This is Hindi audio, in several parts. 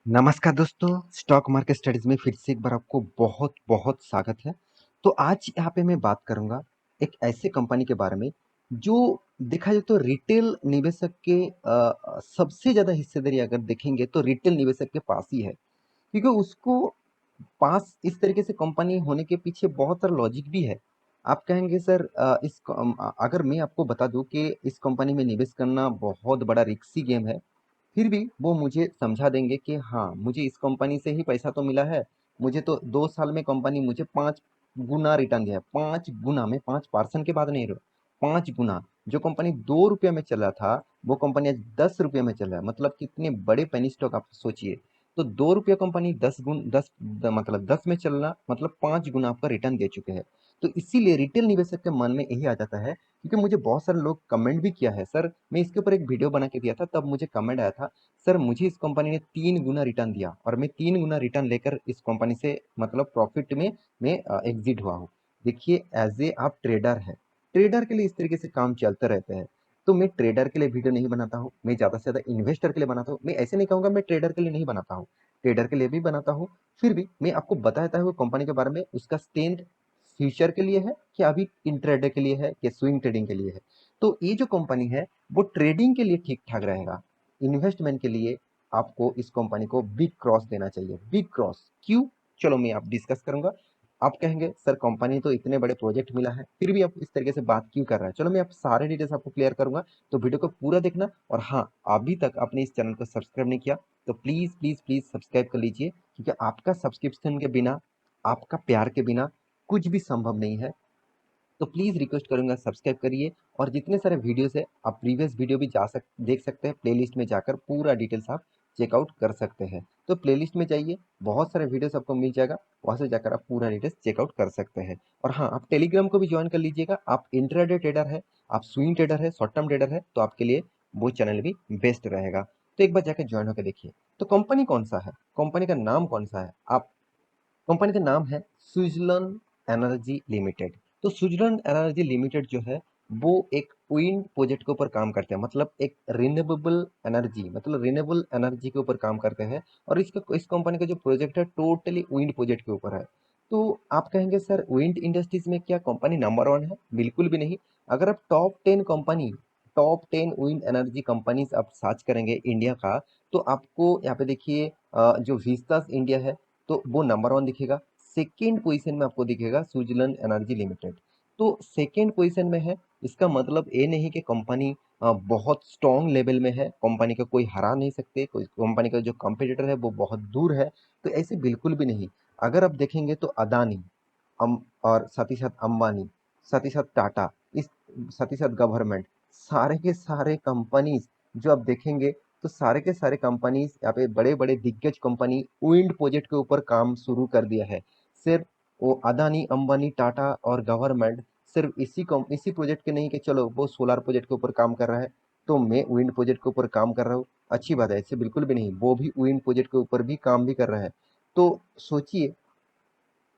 नमस्कार दोस्तों, स्टॉक मार्केट स्टडीज में फिर से एक बार आपको बहुत बहुत स्वागत है। तो आज यहाँ पे मैं बात करूंगा एक ऐसे कंपनी के बारे में जो देखा जाए तो रिटेल निवेशक के सबसे ज़्यादा हिस्सेदारी अगर देखेंगे तो रिटेल निवेशक के पास ही है, क्योंकि उसको पास इस तरीके से कंपनी होने के पीछे बहुत सारा लॉजिक भी है। आप कहेंगे सर अगर मैं आपको बता दूं कि इस कंपनी में निवेश करना बहुत बड़ा रिस्की गेम है, फिर भी वो मुझे समझा देंगे कि हाँ, मुझे इस कंपनी से ही पैसा तो मिला है। मुझे तो 2 साल में कंपनी मुझे 5 गुना रिटर्न दिया है। 5 गुना, मैं 5% की बात नहीं रहा, 5 गुना। जो कंपनी ₹2 में चल रहा था, वो कंपनी आज ₹10 में चल रहा है। मतलब कितने बड़े पेनी स्टॉक आप सोचिए। तो ₹2 कंपनी 10 गुण 10 मतलब 10 में चलना मतलब 5 गुना आपका रिटर्न दे चुके हैं। तो इसीलिए रिटेल निवेशक के मन में यही आ जाता है, क्योंकि मुझे बहुत सारे लोग कमेंट भी किया है। सर, मैं इसके ऊपर एक वीडियो बना के दिया था, तब मुझे कमेंट आया था, सर मुझे इस कंपनी ने 3 गुना रिटर्न दिया और मैं 3 गुना रिटर्न लेकर इस कंपनी से मतलब प्रॉफिट में मैं एग्जिट हुआ हूँ। देखिए, एज ए आप ट्रेडर है, ट्रेडर के लिए इस तरीके से काम चलते रहते हैं। तो मैं ट्रेडर के लिए वीडियो नहीं बनाता हूँ, मैं ज़्यादा से ज़्यादा इन्वेस्टर के लिए बनाता हूँ। मैं ऐसे नहीं कहूँगा मैं ट्रेडर के लिए नहीं बनाता हूँ, ट्रेडर के लिए भी बनाता हूँ। फिर भी मैं आपको बताता हूँ कंपनी के बारे में, उसका स्टैंड फ्यूचर के लिए है कि अभी इंट्राडे के लिए है कि स्विंग ट्रेडिंग के लिए है। तो ये जो कंपनी है वो ट्रेडिंग के लिए ठीक ठाक रहेगा। इन्वेस्टमेंट के लिए आपको इस कंपनी को बिग क्रॉस देना चाहिए। बिग क्रॉस क्यों? चलो मैं आप डिस्कस करूंगा। आप कहेंगे सर कंपनी तो इतने बड़े प्रोजेक्ट मिला है, फिर भी आप इस तरीके से बात क्यों कर रहा है? चलो मैं आप सारे डिटेल्स आपको क्लियर करूंगा, तो वीडियो को पूरा देखना। और हाँ, अभी तक आपने इस चैनल को सब्सक्राइब नहीं किया तो प्लीज प्लीज प्लीज सब्सक्राइब कर लीजिए, क्योंकि आपका सब्सक्रिप्शन के बिना, आपका प्यार के बिना कुछ भी संभव नहीं है। तो प्लीज़ रिक्वेस्ट करूंगा सब्सक्राइब करिए। और जितने सारे वीडियोस है आप प्रीवियस वीडियो भी देख सकते हैं, प्लेलिस्ट में जाकर पूरा डिटेल्स आप चेकआउट कर सकते हैं। तो प्लेलिस्ट में जाइए, बहुत सारे वीडियोस आपको मिल जाएगा, वहां से जाकर आप पूरा डिटेल्स चेकआउट कर सकते हैं। और हाँ, आप टेलीग्राम को भी ज्वाइन कर लीजिएगा। आप इंट्राडे ट्रेडर है, आप स्विंग ट्रेडर है, शॉर्ट टर्म ट्रेडर है, तो आपके लिए वो चैनल भी बेस्ट रहेगा। तो एक बार जाकर ज्वाइन होकर देखिए। तो कंपनी कौन सा है, कंपनी का नाम कौन सा है? आप, कंपनी का नाम है स्विट्जरलैंड एनर्जी लिमिटेड। तो स्विट्जरलैंड एनर्जी लिमिटेड जो है वो एक विंड प्रोजेक्ट के ऊपर काम करते हैं, मतलब एक रिन्यूएबल एनर्जी, मतलब रिन्यूएबल एनर्जी के ऊपर काम करते हैं। और इस कंपनी का जो प्रोजेक्ट है टोटली विंड प्रोजेक्ट के ऊपर है। तो आप कहेंगे सर विंड इंडस्ट्रीज में क्या कंपनी नंबर 1 है? बिल्कुल भी नहीं। अगर आप टॉप 10 विंड एनर्जी कंपनीज आप सर्च करेंगे इंडिया का, तो आपको यहाँ पे देखिए जो विस्तास इंडिया है, तो वो नंबर 1 दिखेगा। सेकेंड पोजीशन में आपको दिखेगा स्विट्जरलैंड एनर्जी लिमिटेड। तो सेकेंड पोजीशन में है, इसका मतलब ये नहीं कि कंपनी बहुत स्ट्रॉन्ग लेवल में है, कंपनी का कोई हरा नहीं सकते, कोई कंपनी का जो कंपटीटर है वो बहुत दूर है, तो ऐसे बिल्कुल भी नहीं। अगर आप देखेंगे तो अदानी, और साथ ही साथ अंबानी, साथ ही साथ टाटा, इस साथ ही साथ गवर्नमेंट, सारे के सारे कंपनीज जो आप देखेंगे, तो सारे के सारे कंपनीज यहाँ पे बड़े बड़े दिग्गज कंपनी विंड प्रोजेक्ट के ऊपर काम शुरू कर दिया है। सिर्फ वो अदानी अंबानी टाटा और गवर्नमेंट सिर्फ इसी प्रोजेक्ट के नहीं कि चलो वो सोलर प्रोजेक्ट के ऊपर काम कर रहा है तो मैं विंड प्रोजेक्ट के ऊपर काम कर रहा हूँ, अच्छी बात है, ऐसे बिल्कुल भी नहीं। वो भी विंड प्रोजेक्ट के ऊपर भी काम भी कर रहा है। तो सोचिए,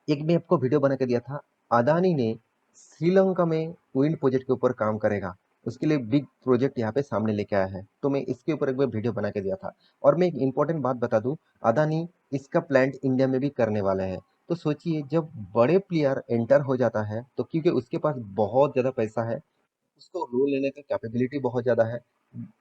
एक मैं आपको वीडियो बना के दिया था, अदानी ने श्रीलंका में विंड प्रोजेक्ट के ऊपर काम करेगा, उसके लिए बिग प्रोजेक्ट यहाँ पे सामने लेके आया है, तो मैं इसके ऊपर एक बार वीडियो बना के दिया था। और मैं एक इंपॉर्टेंट बात बता दूं, अदानी इसका प्लांट इंडिया में भी करने वाला है। तो सोचिए, जब बड़े प्लेयर एंटर हो जाता है तो क्योंकि उसके पास बहुत ज़्यादा पैसा है, उसको लोन लेने का कैपेबिलिटी बहुत ज़्यादा है,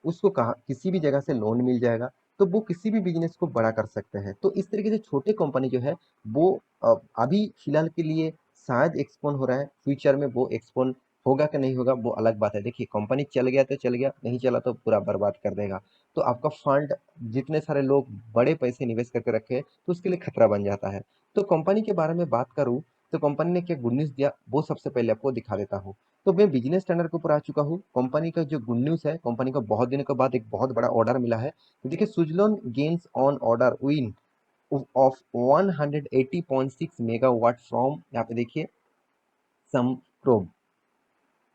उसको कहाँ किसी भी जगह से लोन मिल जाएगा, तो वो किसी भी बिजनेस को बड़ा कर सकते हैं। तो इस तरीके से छोटे कंपनी जो है वो अभी फिलहाल के लिए शायद एक्सपोन हो रहा है, फ्यूचर में वो एक्सपोन होगा कि नहीं होगा वो अलग बात है। देखिए, कंपनी चल गया तो चल गया, नहीं चला तो पूरा बर्बाद कर देगा। तो आपका फंड, जितने सारे लोग बड़े पैसे निवेश करके रखे हैं, तो उसके लिए खतरा बन जाता है। तो कंपनी के बारे में बात करूँ, तो कंपनी ने क्या गुड न्यूज़ दिया वो सबसे पहले आपको दिखा देता हूँ। तो मैं बिजनेस स्टैंडर्ड के ऊपर आ चुका हूँ। कंपनी का जो गुड न्यूज़ है, कंपनी को बहुत दिनों के बाद एक बहुत बड़ा ऑर्डर मिला है। तो देखिए, Suzlon gains on order win of 180.6 megawatt from, यहाँ पे देखिए, सम प्रोब।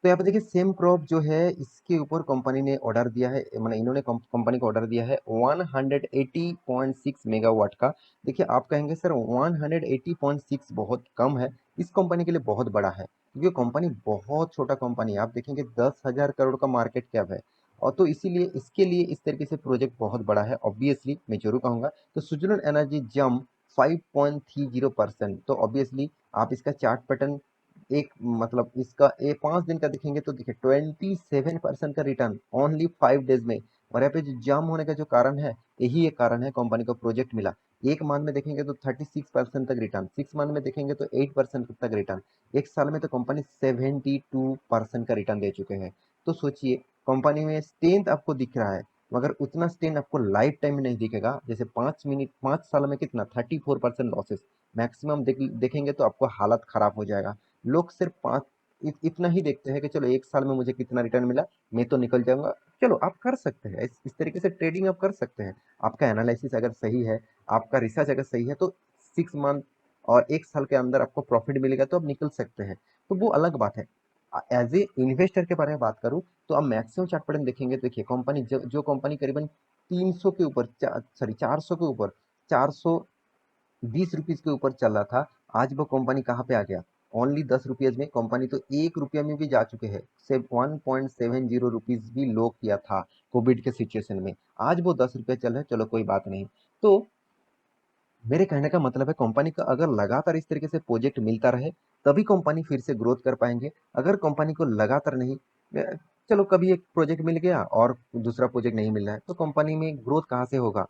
तो यहाँ पे देखिए सेम क्रॉप जो है इसके ऊपर कंपनी ने ऑर्डर दिया है, मैंने इन्होंने कंपनी को ऑर्डर दिया है 180.6 मेगावाट का। देखिए, आप कहेंगे सर 180.6 बहुत कम है, इस कंपनी के लिए बहुत बड़ा है, क्योंकि कंपनी बहुत छोटा कंपनी है। आप देखेंगे 10,000 करोड़ का मार्केट कैप है, और तो इसीलिए इसके लिए इस तरीके से प्रोजेक्ट बहुत बड़ा है ऑब्वियसली, मैं जरूर कहूंगा। तो स्विट्जरलैंड एनर्जी जंप 5.30%, तो ऑब्वियसली आप इसका चार्ट पैटर्न एक मतलब इसका 5 दिन का देखेंगे तो देखिए 27% का रिटर्न ओनली 5 डेज में। और यहाँ पे जो जाम होने का जो कारण है, यही एक कारण है, कंपनी को प्रोजेक्ट मिला। एक मंथ में देखेंगे तो 36% तक रिटर्न, 6 मंथ में देखेंगे तो 8% तक रिटर्न, एक साल में तो कंपनी 72% का रिटर्न दे चुके हैं। तो सोचिए, कंपनी में स्ट्रेंथ आपको दिख रहा है, मगर उतना स्ट्रेंथ आपको लाइफ टाइम में नहीं दिखेगा। जैसे 5 साल में कितना 34% लॉसेस मैक्सिमम देखेंगे तो आपको हालत खराब हो जाएगा। लोग सिर्फ इतना ही देखते हैं कि चलो एक साल में मुझे कितना रिटर्न मिला, मैं तो निकल जाऊंगा। चलो आप कर सकते हैं, इस तरीके से ट्रेडिंग आप कर सकते हैं। आपका एनालिसिस अगर सही है, आपका रिसर्च अगर सही है, तो 6 मंथ और एक साल के अंदर आपको प्रॉफिट मिलेगा तो आप निकल सकते हैं। तो वो अलग बात है। एज ए इन्वेस्टर के बारे में बात करूं तो आप मैक्सिमम चार्ट पैटर्न देखेंगे, देखिए कंपनी जो कंपनी करीबन 300 के ऊपर, सॉरी 400 के ऊपर, 420 रुपीज के ऊपर चल रहा था, आज वो कंपनी कहाँ पे आ गया, ओनली 10 रुपीज में। कंपनी तो 1 रुपया में भी जा चुके हैं, सिर्फ 1.70 रुपीज भी लो किया था कोविड के सिचुएशन में, आज वो 10 रुपया चल रहा है। चलो कोई बात नहीं। तो मेरे कहने का मतलब है, कंपनी का अगर लगातार इस तरीके से प्रोजेक्ट मिलता रहे तभी कंपनी फिर से ग्रोथ कर पाएंगे। अगर कंपनी को लगातार नहीं, चलो कभी एक प्रोजेक्ट मिल गया और दूसरा प्रोजेक्ट नहीं मिल रहा है, तो कंपनी में ग्रोथ कहाँ से होगा।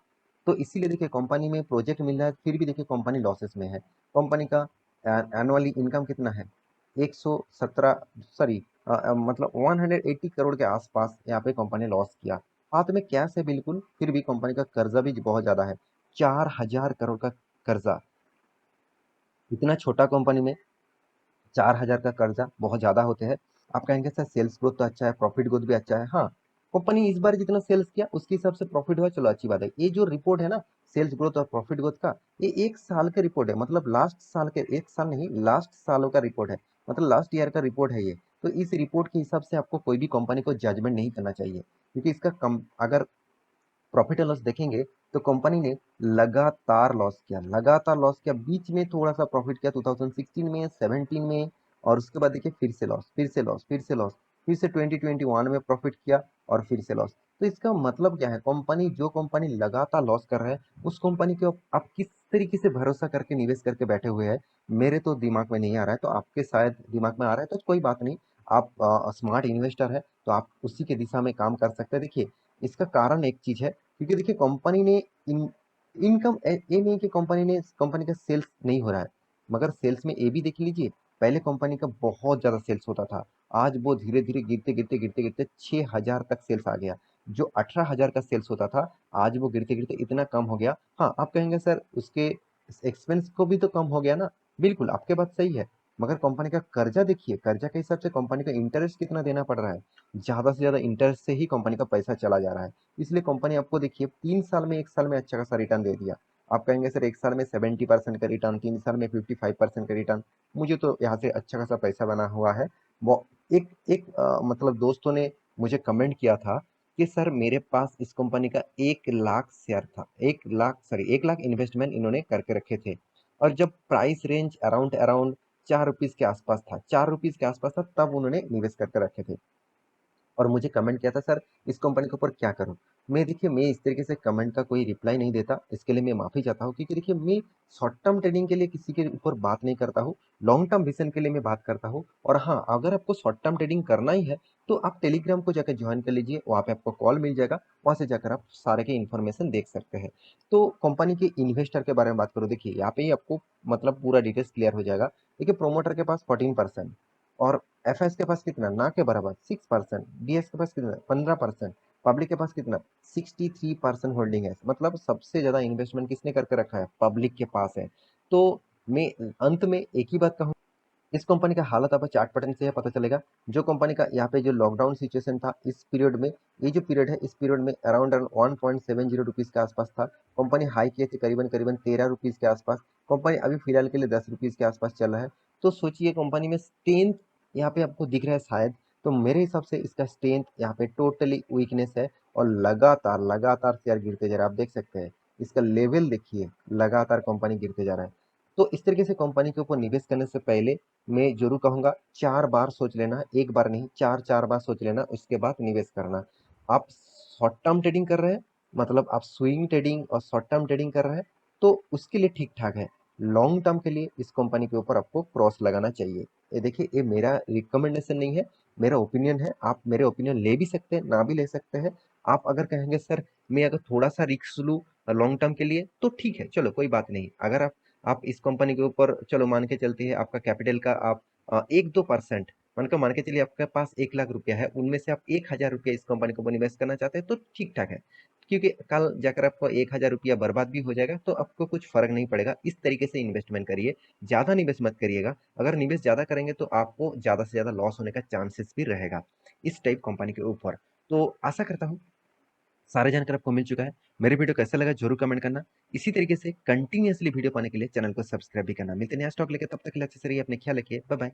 तो इसीलिए देखिए, कंपनी में प्रोजेक्ट मिल रहा है फिर भी देखिए कंपनी लॉसेस में है। कंपनी का एनुअली इनकम कितना है, 117, सॉरी मतलब 180 करोड़ के आसपास यहाँ पे कंपनी लॉस किया। हाथ में कैश है बिल्कुल, फिर भी कंपनी का कर्जा भी बहुत ज्यादा है, 4,000 करोड़ का कर्जा। इतना छोटा कंपनी में 4,000 का कर्जा बहुत ज्यादा होते हैं। आप कहेंगे सर सेल्स ग्रोथ तो अच्छा है, प्रॉफिट ग्रोथ भी अच्छा है। हाँ, कंपनी इस बार जितना सेल्स किया उसके हिसाब से प्रॉफिट हुआ, चलो अच्छी बात है। ये जो रिपोर्ट है ना, सेल्स ग्रोथ और प्रॉफिट ग्रोथ का, ये एक साल का रिपोर्ट है, मतलब लास्ट साल के, एक साल नहीं, लास्ट सालों का रिपोर्ट है, मतलब लास्ट ईयर का रिपोर्ट है ये। तो इस रिपोर्ट के हिसाब से आपको कोई भी कंपनी को जजमेंट नहीं करना चाहिए, क्योंकि इसका कम अगर प्रॉफिट एंड लॉस देखेंगे तो कंपनी ने लगातार लॉस किया, बीच में थोड़ा सा प्रॉफिट किया 2016 में, 17 में, और उसके बाद देखिए फिर से लॉस, फिर से लॉस, फिर से लॉस, फिर से 2021 में प्रॉफिट किया और फिर से लॉस। तो इसका मतलब क्या है, जो कंपनी लगातार लॉस कर रहा है, उस कंपनी के आप किस तरीके से भरोसा करके निवेश करके बैठे हुए हैं, मेरे तो दिमाग में नहीं आ रहा है। तो आपके शायद दिमाग में आ रहा है, तो कोई बात नहीं। आप स्मार्ट इन्वेस्टर है तो आप उसी के दिशा में काम कर सकते हैं। देखिए, इसका कारण एक चीज है, क्योंकि देखिए कंपनी ने इनकम, ये नहीं कि कंपनी का सेल्स नहीं हो रहा है, मगर सेल्स में ये भी देख लीजिए, पहले कंपनी का बहुत ज्यादा सेल्स होता था, आज वो धीरे धीरे गिरते गिरते गिरते गिरते 6,000 तक सेल्स आ गया। जो 18,000 का सेल्स होता था, आज वो गिरते गिरते इतना कम हो गया। हाँ, आप कहेंगे सर उसके एक्सपेंस को भी तो कम हो गया ना, बिल्कुल आपके बात सही है। मगर कंपनी का कर्जा देखिए, कर्जा के हिसाब से कंपनी का इंटरेस्ट कितना देना पड़ रहा है, ज्यादा से ज्यादा इंटरेस्ट से ही कंपनी का पैसा चला जा रहा है। इसलिए कंपनी आपको देखिए 3 साल में, एक साल में अच्छा खासा रिटर्न दे दिया। आप कहेंगे सर एक साल में 70% का रिटर्न, 3 साल में 55% का रिटर्न, मुझे तो यहाँ से अच्छा खासा पैसा बना हुआ है। वो एक एक मतलब दोस्तों ने मुझे कमेंट किया था कि सर मेरे पास इस कंपनी का 1 लाख शेयर था, 1 लाख इन्वेस्टमेंट इन्होंने करके रखे थे, और जब price range around around 4 rupees के आसपास था, 4 रुपीज के आसपास था, तब उन्होंने निवेश करके रखे थे। और मुझे कमेंट किया था सर इस कंपनी के ऊपर क्या करूं। मैं देखिए, मैं इस तरीके से कमेंट का कोई रिप्लाई नहीं देता, इसके लिए मैं माफी चाहता हूं, क्योंकि देखिए मैं शॉर्ट टर्म ट्रेडिंग के लिए किसी के ऊपर बात नहीं करता हूं, लॉन्ग टर्म विजन के लिए मैं बात करता हूं। और हाँ, अगर आपको शॉर्ट टर्म ट्रेडिंग करना ही है तो आप टेलीग्राम को जाकर ज्वाइन कर लीजिए, वहाँ पे आपको कॉल मिल जाएगा, वहां से जाकर आप सारे के इन्फॉर्मेशन देख सकते हैं। तो कंपनी के इन्वेस्टर के बारे में बात करूँ, देखिए यहाँ पे ही आपको मतलब पूरा डिटेल्स क्लियर हो जाएगा। देखिए, प्रोमोटर के पास 14%, और एफएस के पास कितना, ना के बराबर 6%, डीएस के पास कितना 15%, पब्लिक के पास कितना 63% होल्डिंग है। मतलब सबसे ज्यादा इन्वेस्टमेंट किसने करके रखा है, पब्लिक के पास है। तो मैं अंत में एक ही बात कहूँ, इस कंपनी का हालत आपको चार्ट पैटर्न से पता चलेगा। जो कंपनी का यहाँ पे जो लॉकडाउन सिचुएशन था, इस पीरियड में, ये जो पीरियड है, इस पीरियड में अराउंड अराउंड 1.70 रुपीज के आसपास था। कंपनी हाई किए थे करीबन करीबन 13 रुपीज के आसपास। कंपनी अभी फिलहाल के लिए 10 रुपीज के आसपास चल रहा है। तो सोचिए, कंपनी में स्ट्रेंथ यहाँ पे आपको दिख रहा है शायद, तो मेरे हिसाब से इसका स्ट्रेंथ यहाँ पे टोटली वीकनेस है। और लगातार लगातार शेयर गिरते जा रहा है, आप देख सकते हैं इसका लेवल देखिए, लगातार कंपनी गिरते जा रहा है। तो इस तरीके से कंपनी के ऊपर निवेश करने से पहले मैं जरूर कहूंगा 4 बार सोच लेना, एक बार नहीं, चार चार बार सोच लेना, उसके बाद निवेश करना। आप शॉर्ट टर्म ट्रेडिंग कर रहे हैं, मतलब आप स्विंग ट्रेडिंग और शॉर्ट टर्म ट्रेडिंग कर रहे हैं, तो उसके लिए ठीक ठाक है। लॉन्ग टर्म के लिए इस कंपनी के ऊपर आपको क्रॉस लगाना चाहिए। ये देखिए, ये मेरा रिकमेंडेशन नहीं है, मेरा ओपिनियन है। आप मेरे ओपिनियन ले भी सकते हैं, ना भी ले सकते हैं। आप अगर कहेंगे सर मैं अगर थोड़ा सा रिस्क लूँ लॉन्ग टर्म के लिए, तो ठीक है, चलो कोई बात नहीं। अगर आप इस कंपनी के ऊपर चलो मान के चलते हैं, आपका कैपिटल का आप 1-2% मान के चलिए, आपके पास 1 लाख रुपया है, उनमें से आप 1 हजार रुपया इस कंपनी के ऊपर इन्वेस्ट करना चाहते हैं, तो ठीक ठाक है। क्योंकि कल जाकर आपको 1 हजार रुपया बर्बाद भी हो जाएगा, तो आपको कुछ फर्क नहीं पड़ेगा। इस तरीके से इन्वेस्टमेंट करिए, ज्यादा निवेश मत करिएगा। अगर निवेश ज्यादा करेंगे तो आपको ज्यादा से ज्यादा लॉस होने का चांसेस भी रहेगा इस टाइप कंपनी के ऊपर। तो आशा करता हूँ सारे जानकारी आपको मिल चुका है। मेरे वीडियो कैसा लगा जरूर कमेंट करना। इसी तरीके से कंटिन्यूअसली वीडियो पाने के लिए चैनल को सब्सक्राइब भी करना। मिलते हैं नया स्टॉक लेके, तब तक के लिए अच्छे से रहिए, अपने ख्याल रखिए, बाय बाय।